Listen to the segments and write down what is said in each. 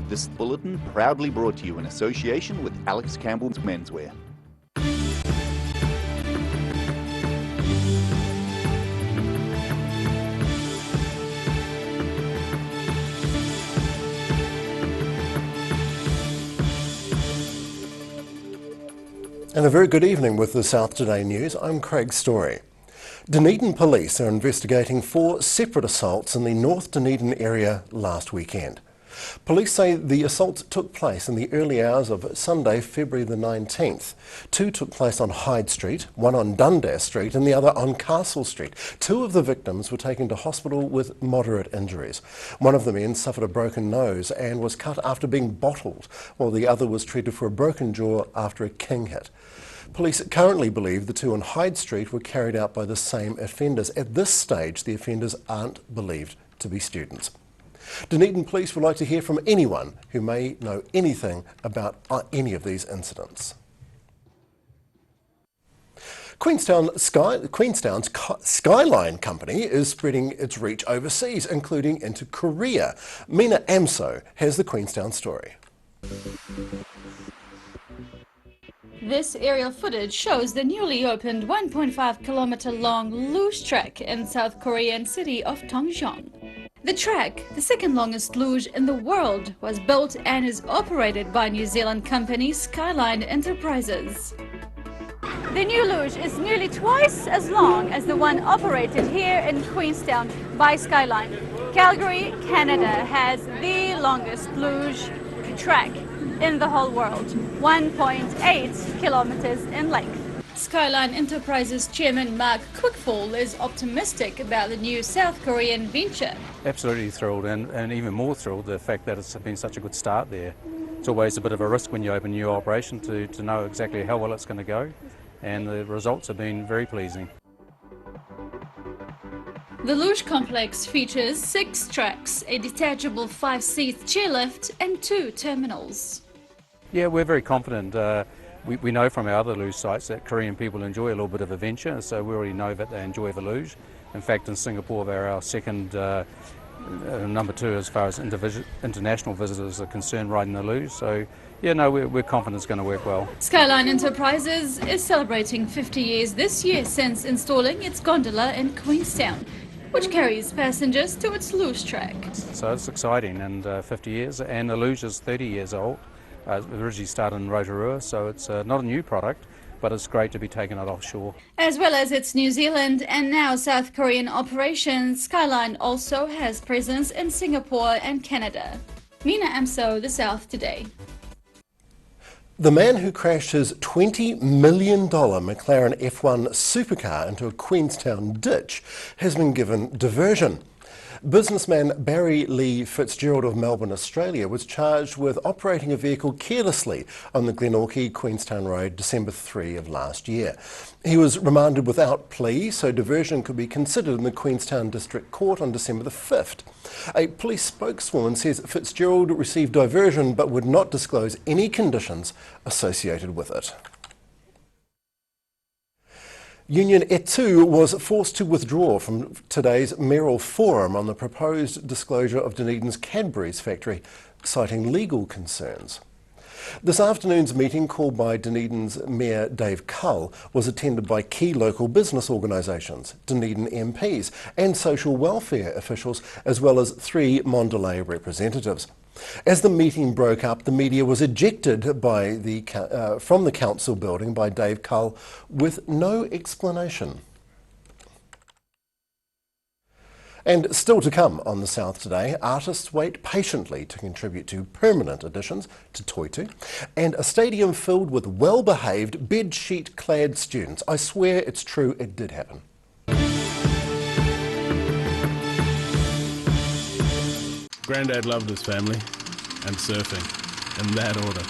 This bulletin proudly brought to you in association with Alex Campbell's Menswear. And a very good evening with the South Today News. I'm Craig Story. Dunedin police are investigating 4 separate assaults in the North Dunedin area last weekend. Police say the assaults took place in the early hours of Sunday, February the 19th. 2 took place on Hyde Street, 1 on Dundas Street and the other on Castle Street. 2 of the victims were taken to hospital with moderate injuries. One of the men suffered a broken nose and was cut after being bottled, while the other was treated for a broken jaw after a king hit. Police currently believe the 2 on Hyde Street were carried out by the same offenders. At this stage, the offenders aren't believed to be students. Dunedin Police would like to hear from anyone who may know anything about any of these incidents. Queenstown's Skyline Company is spreading its reach overseas, including into Korea. Mina Amso has the Queenstown story. This aerial footage shows the newly opened 1.5 kilometer long luge track in South Korean city of Tongjeong. The track, the second longest luge in the world, was built and is operated by New Zealand company Skyline Enterprises. The new luge is nearly twice as long as the one operated here in Queenstown by Skyline. Calgary, Canada has the longest luge track in the whole world, 1.8 kilometers in length. Skyline Enterprises chairman Mark Quickfall is optimistic about the new South Korean venture. Absolutely thrilled, and even more thrilled the fact that it's been such a good start there. It's always a bit of a risk when you open a new operation to know exactly how well it's going to go, and the results have been very pleasing. The luge complex features 6 tracks, a detachable 5-seat chairlift and 2 terminals. Yeah, we're very confident. We know from our other luge sites that Korean people enjoy a little bit of adventure, so we already know that they enjoy the luge. In fact, in Singapore, they're our second, number 2 as far as international visitors are concerned riding the luge. So, yeah, no, we're confident it's going to work well. Skyline Enterprises is celebrating 50 years this year since installing its gondola in Queenstown, which carries passengers to its luge track. So it's exciting, and 50 years, and the luge is 30 years old. It originally started in Rotorua, so it's not a new product, but it's great to be taken out offshore. As well as its New Zealand and now South Korean operations, Skyline also has presence in Singapore and Canada. Mina Amso, The South Today. The man who crashed his $20 million McLaren F1 supercar into a Queenstown ditch has been given diversion. Businessman Barry Lee Fitzgerald of Melbourne, Australia, was charged with operating a vehicle carelessly on the Glenorchy Queenstown Road December 3 of last year. He was remanded without plea, so diversion could be considered in the Queenstown District Court on December the 5th. A police spokeswoman says Fitzgerald received diversion but would not disclose any conditions associated with it. Union Etu was forced to withdraw from today's mayoral forum on the proposed disclosure of Dunedin's Cadbury's factory, citing legal concerns. This afternoon's meeting, called by Dunedin's Mayor Dave Cull, was attended by key local business organisations, Dunedin MPs and social welfare officials, as well as 3 Mondelez representatives. As the meeting broke up, the media was ejected from the council building by Dave Cull with no explanation. And still to come on The South Today, artists wait patiently to contribute to permanent additions to Toitu, and a stadium filled with well-behaved, bed-sheet-clad students. I swear it's true, it did happen. Grandad loved his family and surfing, in that order.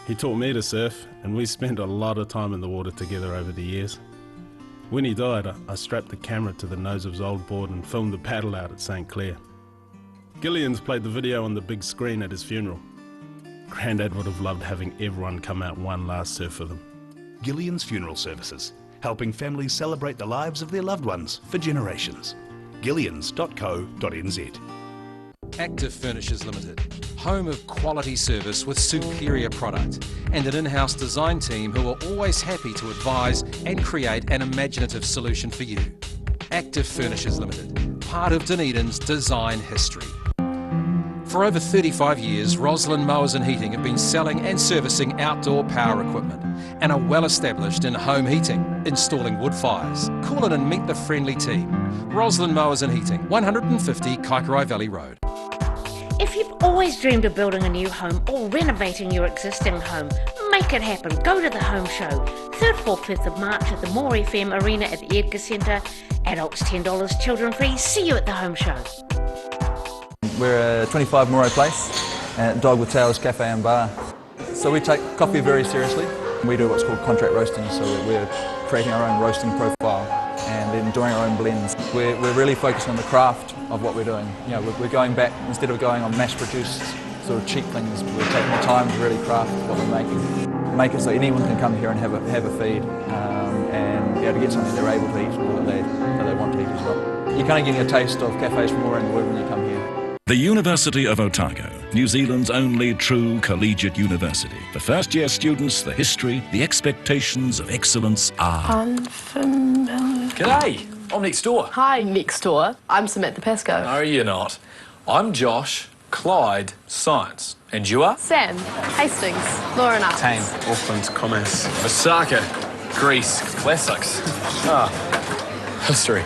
He taught me to surf, and we spent a lot of time in the water together over the years. When he died, I strapped the camera to the nose of his old board and filmed the paddle out at St Clair. Gillian's played the video on the big screen at his funeral. Grandad would have loved having everyone come out one last surf with him. Gillian's Funeral Services, helping families celebrate the lives of their loved ones for generations. Gillians.co.nz. Active Furnishers Limited, home of quality service with superior product and an in-house design team who are always happy to advise and create an imaginative solution for you. Active Furnishers Limited, part of Dunedin's design history. For over 35 years, Roslyn Mowers and Heating have been selling and servicing outdoor power equipment and are well established in home heating, installing wood fires. Call in and meet the friendly team. Roslyn Mowers and Heating, 150 Kaikorai Valley Road. If you've always dreamed of building a new home or renovating your existing home, make it happen. Go to the Home Show, 3rd, 4th, 5th of March at the More FM Arena at the Edgar Centre. Adults $10, children free. See you at the Home Show. We're a 25 Moray Place at Dog with Tails Cafe and Bar. So we take coffee very seriously. We do what's called contract roasting, so we're creating our own roasting profile and enjoying our own blends. We're really focusing on the craft of what we're doing. You know, we're going back, instead of going on mass-produced sort of cheap things, we're taking the time to really craft what we're making. Make it so anyone can come here and have a feed and be able to get something they're able to eat or that they want to eat as well. You're kind of getting a taste of cafes from all around the world when you come here. The University of Otago, New Zealand's only true collegiate university. For first-year students, the history, the expectations of excellence are unfamiliar. G'day, I'm next door. Hi, next door. I'm Samantha Pascoe. No, you're not. I'm Josh, Clyde, Science. And you are? Sam, Hastings, Lauren Arts. Tame, Auckland, Commerce. Osaka, Greece, Classics. History.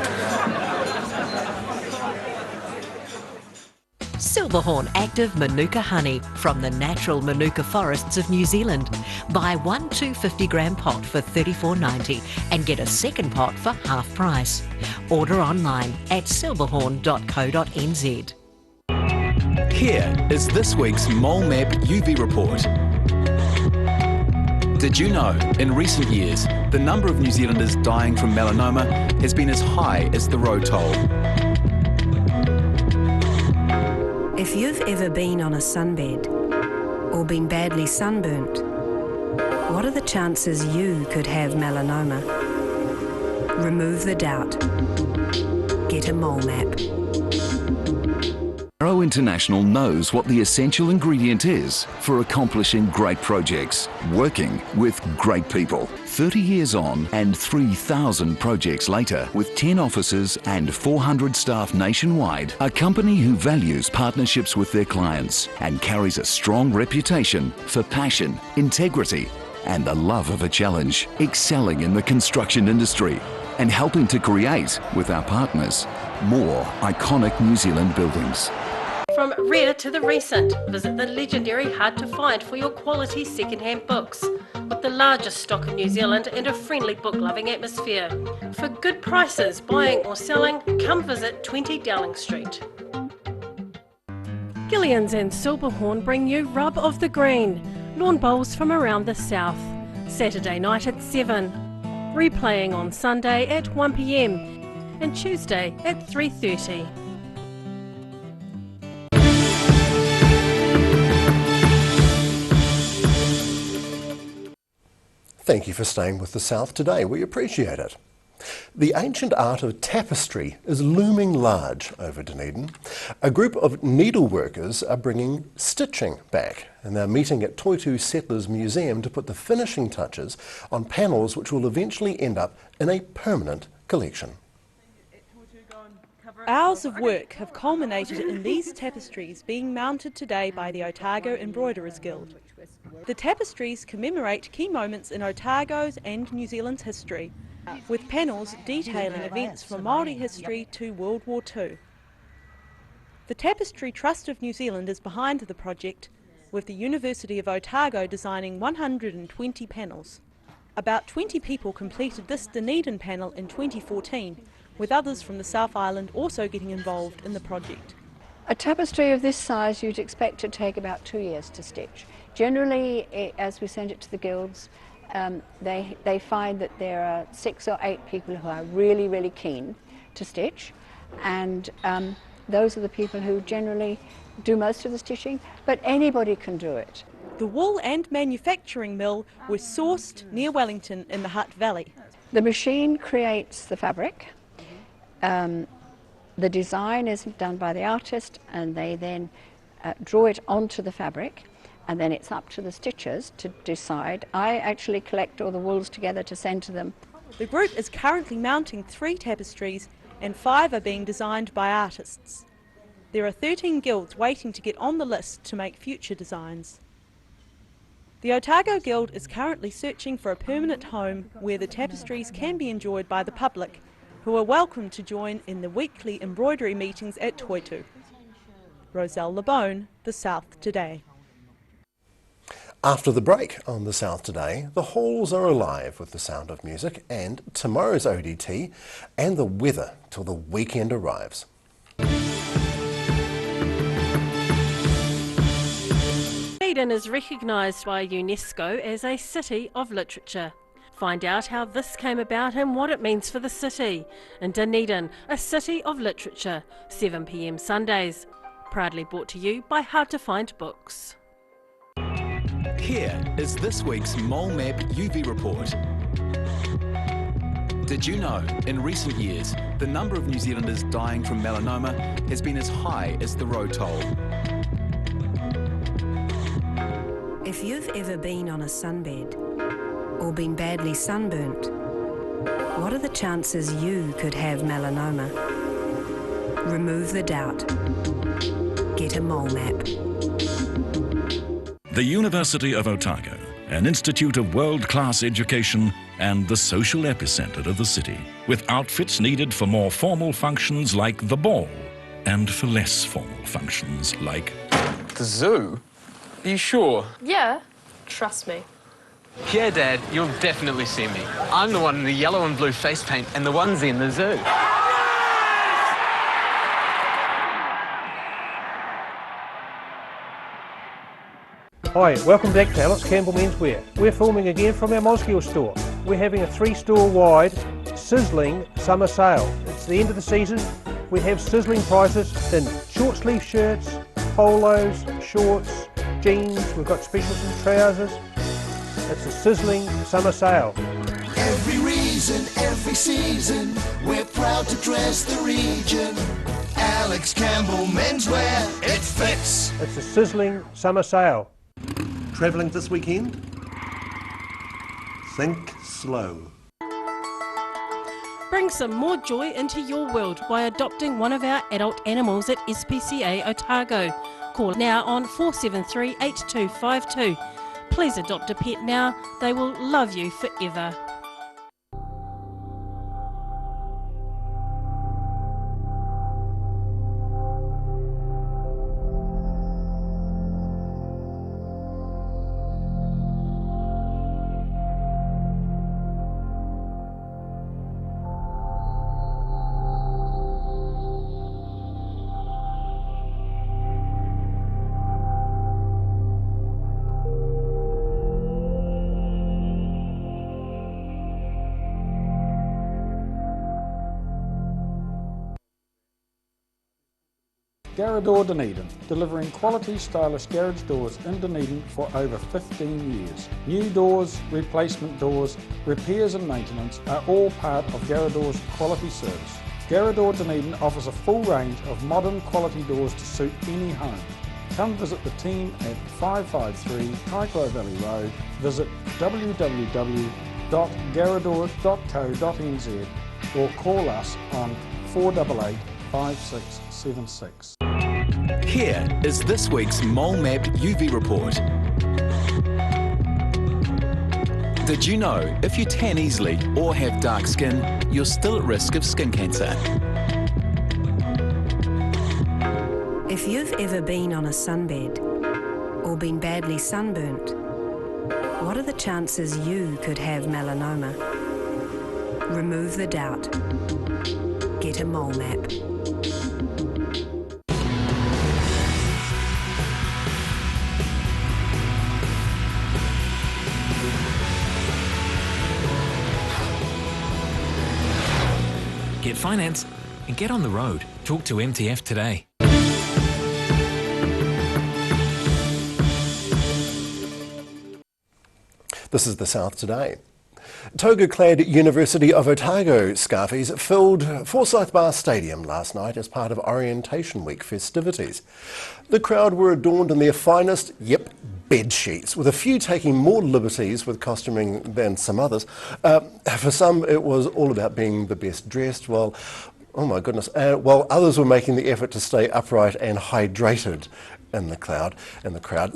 Silverhorn Active Manuka Honey from the natural Manuka forests of New Zealand. Buy one 250-gram pot for $34.90 and get a second pot for half price. Order online at silverhorn.co.nz. Here is this week's Mole Map UV report. Did you know, in recent years, the number of New Zealanders dying from melanoma has been as high as the road toll? If you've ever been on a sunbed or been badly sunburnt, what are the chances you could have melanoma? Remove the doubt. Get a mole map. Arrow International knows what the essential ingredient is for accomplishing great projects, working with great people. 30 years on and 3,000 projects later, with 10 offices and 400 staff nationwide, a company who values partnerships with their clients and carries a strong reputation for passion, integrity, and the love of a challenge, excelling in the construction industry and helping to create, with our partners, more iconic New Zealand buildings. From rare to the recent, visit the legendary Hard to Find for your quality second-hand books, with the largest stock in New Zealand and a friendly book-loving atmosphere. For good prices, buying or selling, come visit 20 Dowling Street. Gillian's and Silverhorn bring you Rub of the Green, lawn bowls from around the south. Saturday night at 7, replaying on Sunday at 1 p.m. and Tuesday at 3:30. Thank you for staying with the South today. We appreciate it. The ancient art of tapestry is looming large over Dunedin. A group of needleworkers are bringing stitching back, and they're meeting at Toitu Settlers Museum to put the finishing touches on panels which will eventually end up in a permanent collection. Hours of work have culminated in these tapestries being mounted today by the Otago Embroiderers Guild. The tapestries commemorate key moments in Otago's and New Zealand's history, with panels detailing events from Māori history to World War II. The Tapestry Trust of New Zealand is behind the project, with the University of Otago designing 120 panels. About 20 people completed this Dunedin panel in 2014, with others from the South Island also getting involved in the project. A tapestry of this size you'd expect to take about 2 years to stitch. Generally, as we send it to the guilds, they find that there are 6 or 8 people who are really, really keen to stitch, and those are the people who generally do most of the stitching, but anybody can do it. The wool and manufacturing mill was sourced near Wellington in the Hutt Valley. The machine creates the fabric. The design is done by the artist, and they then draw it onto the fabric, and then it's up to the stitchers to decide. I actually collect all the wools together to send to them. The group is currently mounting 3 tapestries and 5 are being designed by artists. There are 13 guilds waiting to get on the list to make future designs. The Otago Guild is currently searching for a permanent home where the tapestries can be enjoyed by the public, who are welcome to join in the weekly embroidery meetings at Toitu. Roselle Lebone, The South Today. After the break on The South Today, the halls are alive with the sound of music and tomorrow's ODT and the weather till the weekend arrives. Dunedin is recognised by UNESCO as a City of Literature. Find out how this came about and what it means for the city. In Dunedin, a City of Literature, 7 p.m. Sundays. Proudly brought to you by Hard to Find Books. Here is this week's Mole Map UV report. Did you know, in recent years, the number of New Zealanders dying from melanoma has been as high as the road toll? If you've ever been on a sunbed or been badly sunburnt, what are the chances you could have melanoma? Remove the doubt. Get a mole map. The University of Otago, an institute of world-class education and the social epicentre of the city, with outfits needed for more formal functions like the ball and for less formal functions like The zoo? Are you sure? Yeah, trust me. Yeah, Dad, you'll definitely see me. I'm the one in the yellow and blue face paint and the onesie in the zoo. Hi, welcome back to Alex Campbell Menswear. We're filming again from our Mosgiel store. We're having a 3-store wide, sizzling summer sale. It's the end of the season. We have sizzling prices in short sleeve shirts, polos, shorts, jeans. We've got specials in trousers. It's a sizzling summer sale. Every reason, every season, we're proud to dress the region. Alex Campbell Menswear, it fits. It's a sizzling summer sale. Travelling this weekend? Think slow. Bring some more joy into your world by adopting one of our adult animals at SPCA Otago. Call now on 473 8252. Please adopt a pet now, they will love you forever. Garrador Dunedin, delivering quality stylish garage doors in Dunedin for over 15 years. New doors, replacement doors, repairs and maintenance are all part of Garrador's quality service. Garrador Dunedin offers a full range of modern quality doors to suit any home. Come visit the team at 553 Kaikoura Valley Road. Visit www.garrador.co.nz or call us on 488 5676. Here is this week's Mole Map UV report. Did you know if you tan easily or have dark skin, you're still at risk of skin cancer? If you've ever been on a sunbed or been badly sunburnt, what are the chances you could have melanoma? Remove the doubt. Get a mole map. Get finance and get on the road. Talk to MTF today. This is The South Today. Toga-clad University of Otago scarfies filled Forsyth Bar Stadium last night as part of Orientation Week festivities. The crowd were adorned in their finest, bed sheets, with a few taking more liberties with costuming than some others. For some, it was all about being the best dressed, while others were making the effort to stay upright and hydrated in the crowd.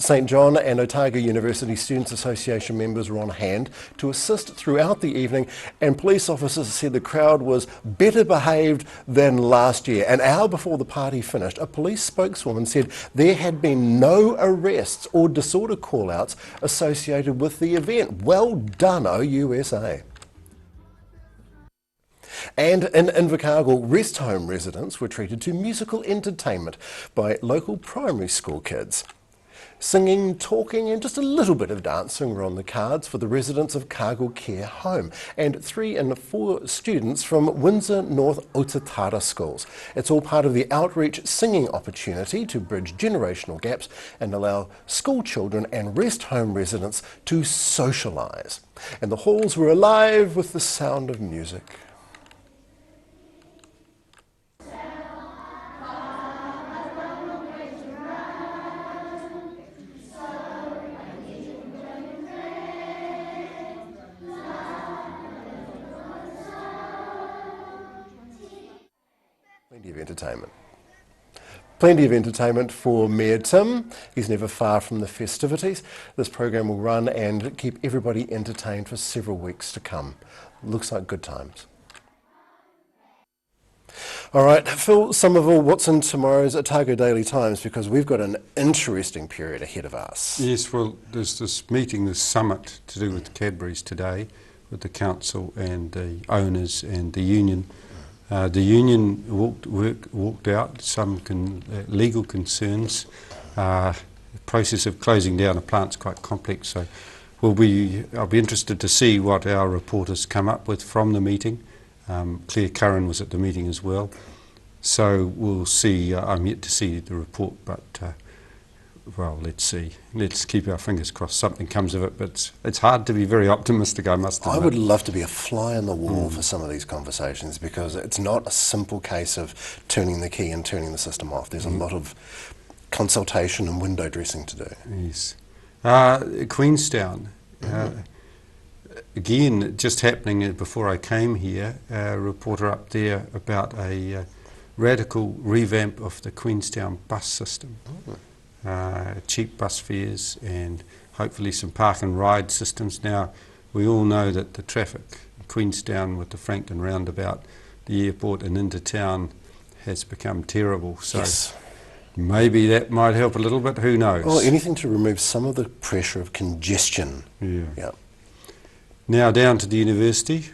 St John and Otago University Students Association members were on hand to assist throughout the evening, and police officers said the crowd was better behaved than last year. An hour before the party finished, a police spokeswoman said there had been no arrests or disorder call-outs associated with the event. Well done, OUSA. And in Invercargill, rest home residents were treated to musical entertainment by local primary school kids. Singing, talking and just a little bit of dancing were on the cards for the residents of Cargill Care Home and 3 and 4 students from Windsor North Otatara schools. It's all part of the outreach singing opportunity to bridge generational gaps and allow school children and rest home residents to socialise. And the halls were alive with the sound of music. Plenty of entertainment for Mayor Tim. He's never far from the festivities. This program will run and keep everybody entertained for several weeks to come. Looks like good times. All right, Phil Somerville, what's in tomorrow's Otago Daily Times? Because we've got an interesting period ahead of us. Yes, well, there's this meeting, this summit to do with Cadbury's today with the council and the owners and the union. The union walked out, some legal concerns. The process of closing down a plant's quite complex, so I'll be interested to see what our reporters come up with from the meeting. Claire Curran was at the meeting as well, so we'll see. I'm yet to see the report, but well, let's see. Let's keep our fingers crossed something comes of it, but it's hard to be very optimistic, I must admit. I would love to be a fly on the wall for some of these conversations, because it's not a simple case of turning the key and turning the system off. There's a lot of consultation and window dressing to do. Yes. Queenstown, again, just happening before I came here, a reporter up there about a radical revamp of the Queenstown bus system. Cheap bus fares and hopefully some park and ride systems. Now, we all know that the traffic in Queenstown with the Frankton roundabout, the airport and into town has become terrible. So maybe that might help a little bit, who knows? Well, anything to remove some of the pressure of congestion. Yeah. Now down to the university.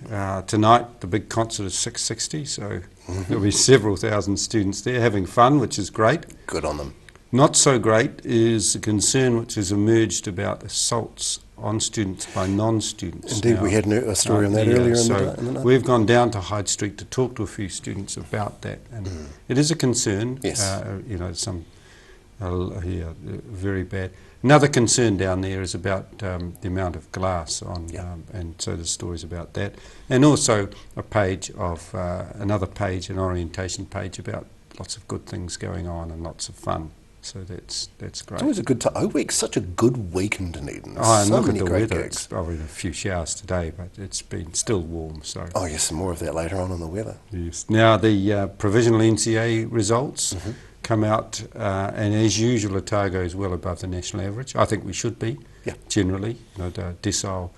Tonight the big concert is 6:60, so there'll be several thousand students there having fun, which is great. Good on them. Not so great is the concern which has emerged about assaults on students by non-students. Indeed, now, we had a story on that earlier in the night. We've gone down to Hyde Street to talk to a few students about that, and it is a concern. Yes. Very bad. Another concern down there is about the amount of glass on, and so the stories about that, and also a page of another page, an orientation page about lots of good things going on and lots of fun. So that's great. It's always a good time. Oh, week's such a good week in Dunedin. Oh, and so look many at the great weather. gigs. It's probably a few showers today, but it's been still warm. So. Oh yes, some more of that later on in the weather. Yes. Now the provisional NCA results come out, and as usual, Otago is well above the national average. I think we should be. Generally, the decile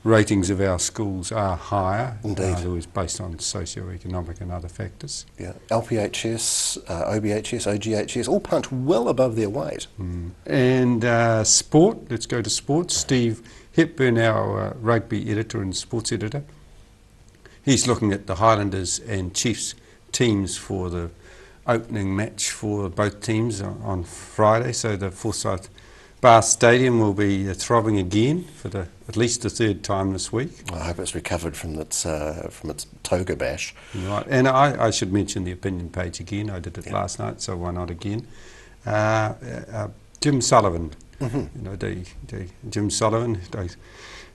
ratings of our schools are higher. Indeed. It was based on socio-economic and other factors. Yeah, LPHS, OBHS, OGHS, all punch well above their weight. And sport, let's go to sports. Steve Hepburn, our rugby editor and sports editor, he's looking at the Highlanders and Chiefs teams for the opening match for both teams on Friday. So the Forsyth Bar Stadium will be throbbing again for at least the third time this week. I hope it's recovered from its toga bash. Right, and I should mention the opinion page again. I did it last night, so why not again? Jim Sullivan, Jim Sullivan,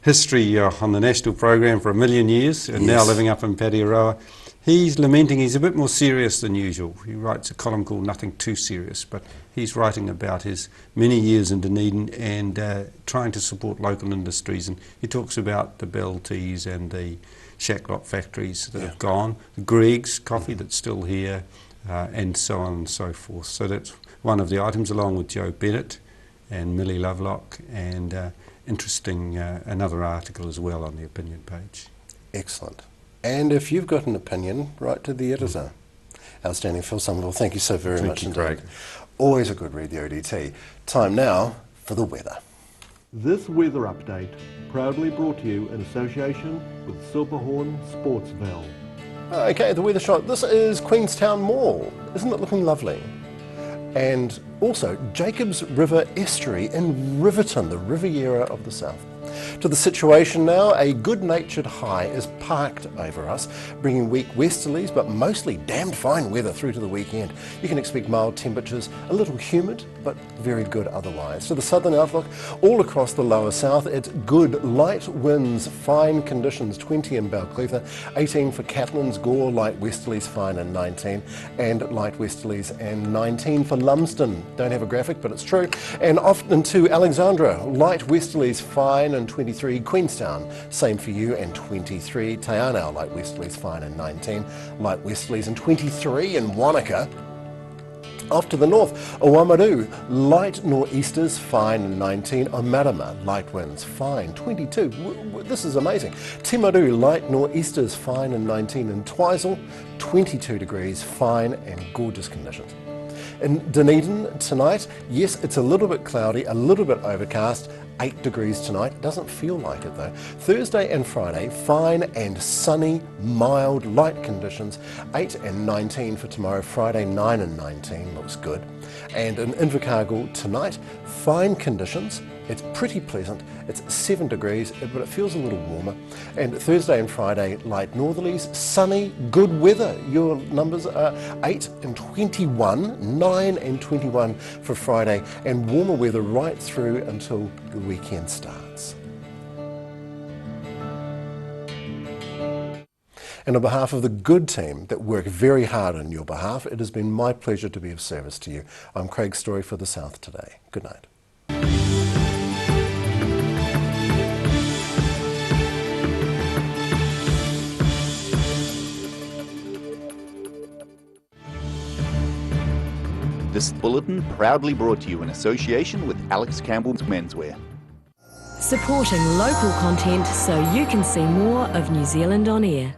history on the national program for 1 million years and now Yes. living up in Patearoa. He's lamenting he's a bit more serious than usual. He writes a column called Nothing Too Serious, but he's writing about his many years in Dunedin and trying to support local industries. And he talks about the Bell Teas and the Shacklot factories that have gone, the Greg's coffee that's still here, and so on and so forth. So that's one of the items, along with Joe Bennett and Millie Lovelock, and interesting another article as well on the opinion page. Excellent. And if you've got an opinion, write to the editor. Outstanding. Phil Somerville, thank you so very much you, indeed. Craig. Always a good read, the ODT. Time now for the weather. This weather update proudly brought to you in association with Silverhorn Sportsville. Okay, the weather shot. This is Queenstown Mall. Isn't it looking lovely? And also Jacobs River Estuary in Riverton, the Riviera of the South. To the situation now, a good-natured high is parked over us, bringing weak westerlies, but mostly damned fine weather through to the weekend. You can expect mild temperatures, a little humid, but very good otherwise. To the southern outlook, all across the lower south, it's good light winds, fine conditions, 20 in Balclutha, 18 for Catherine's Gore, light westerlies, fine and 19, and light westerlies and 19 for Lumsden. Don't have a graphic, but it's true. And off into Alexandra, light westerlies, fine and 23. Queenstown, same for you, and 23. Taianau, light westerlies, fine and 19. Light westerlies and 23 in Wanaka. Off to the north, Oamaru, light nor'easters, fine and 19. Omarama, light winds, fine, 22. This is amazing. Timaru, light nor'easters, fine and 19. And Twizel, 22 degrees, fine and gorgeous conditions. In Dunedin tonight, yes, it's a little bit cloudy, a little bit overcast, 8 degrees tonight. It doesn't feel like it though. Thursday and Friday, fine and sunny, mild, light conditions, 8 and 19 for tomorrow. Friday, 9 and 19, looks good. And in Invercargill tonight, fine conditions. It's pretty pleasant. It's 7 degrees, but it feels a little warmer. And Thursday and Friday, light northerlies, sunny, good weather. Your numbers are 8 and 21, 9 and 21 for Friday, and warmer weather right through until the weekend starts. And on behalf of the good team that work very hard on your behalf, it has been my pleasure to be of service to you. I'm Craig Story for The South Today. Good night. This bulletin proudly brought to you in association with Alex Campbell's Menswear. Supporting local content so you can see more of New Zealand on air.